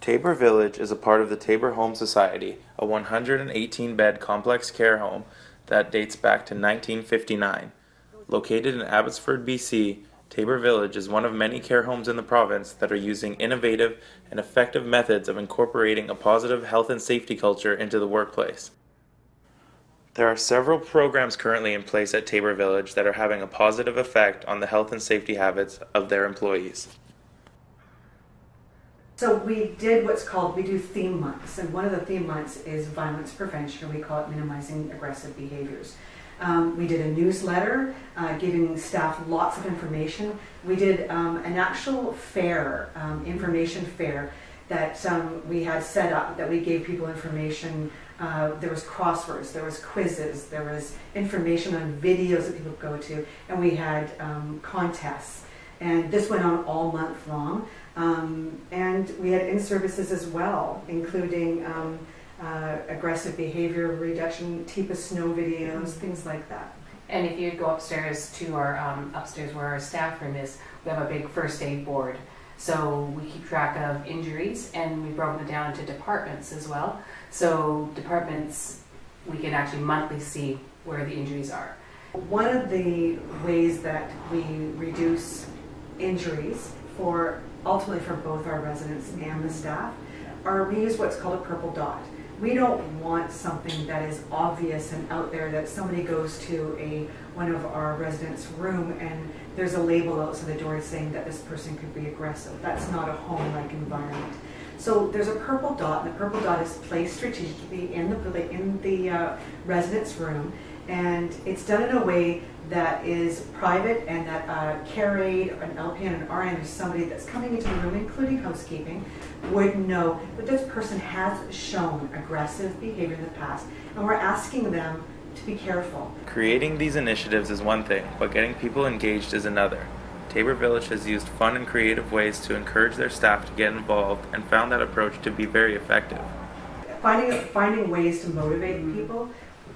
Tabor Village is a part of the Tabor Home Society, a 118-bed complex care home that dates back to 1959. Located in Abbotsford, BC, Tabor Village is one of many care homes in the province that are using innovative and effective methods of incorporating a positive health and safety culture into the workplace. There are several programs currently in place at Tabor Village that are having a positive effect on the health and safety habits of their employees. So we do theme months, and one of the theme months is violence prevention. We call it minimizing aggressive behaviors. We did a newsletter giving staff lots of information. We did an actual fair, information fair that we had set up, that we gave people information. There was crosswords, there was quizzes, there was information on videos that people could go to, and we had contests. And this went on all month long. And we had in-services as well, including aggressive behavior reduction, TIPA snow videos, things like that. And if you go upstairs to our upstairs where our staff room is, we have a big first aid board. So we keep track of injuries, and we've broken it down into departments as well. So departments, we can actually monthly see where the injuries are. One of the ways that we reduce injuries ultimately for both our residents and the staff we use what's called a purple dot. We don't want something that is obvious and out there, that somebody goes to one of our residents' room and there's a label outside the door saying that this person could be aggressive. That's not a home-like environment. So there's a purple dot, and the purple dot is placed strategically in the resident's room, and it's done in a way that is private, and that care aide, an LPN, an RN, or somebody that's coming into the room, including housekeeping, would know that this person has shown aggressive behavior in the past, and we're asking them to be careful. Creating these initiatives is one thing, but getting people engaged is another. Tabor Village has used fun and creative ways to encourage their staff to get involved and found that approach to be very effective. Finding ways to motivate people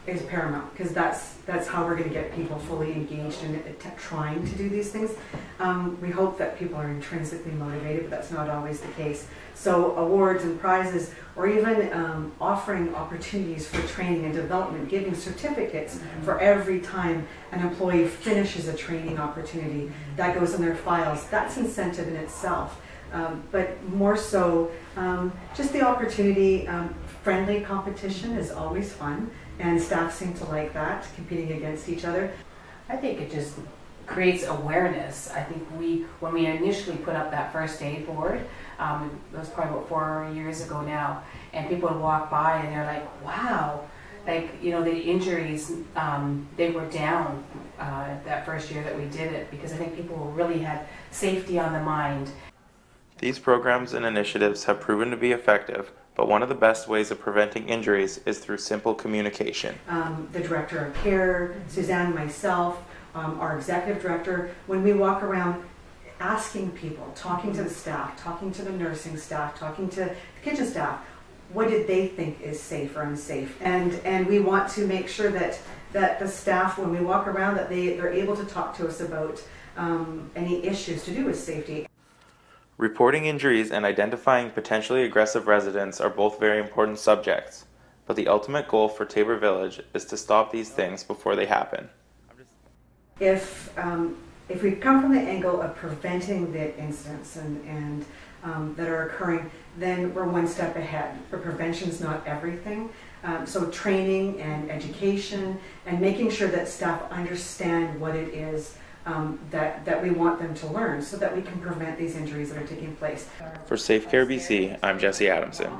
is paramount, because that's how we're going to get people fully engaged in trying to do these things. We hope that people are intrinsically motivated, but that's not always the case. So awards and prizes, or even offering opportunities for training and development, giving certificates for every time an employee finishes a training opportunity, that goes in their files. That's incentive in itself. But more so, just the opportunity. Friendly competition is always fun, and staff seem to like that, competing against each other. I think it just creates awareness. I think when we initially put up that first aid board, it was probably about 4 years ago now, and people would walk by and they're like, wow, like, you know, the injuries, they were down that first year that we did it, because I think people really had safety on the mind. These programs and initiatives have proven to be effective, but one of the best ways of preventing injuries is through simple communication. The director of care, Suzanne, myself, our executive director, when we walk around asking people, talking to the staff, talking to the nursing staff, talking to the kitchen staff, what did they think is safe or unsafe? And we want to make sure that the staff, when we walk around, that they're able to talk to us about any issues to do with safety. Reporting injuries and identifying potentially aggressive residents are both very important subjects, but the ultimate goal for Tabor Village is to stop these things before they happen. If we come from the angle of preventing the incidents and that are occurring, then we're one step ahead. But prevention is not everything. So training and education and making sure that staff understand what it is that we want them to learn, so that we can prevent these injuries that are taking place. For Safe Care BC, I'm Jesse Adamson.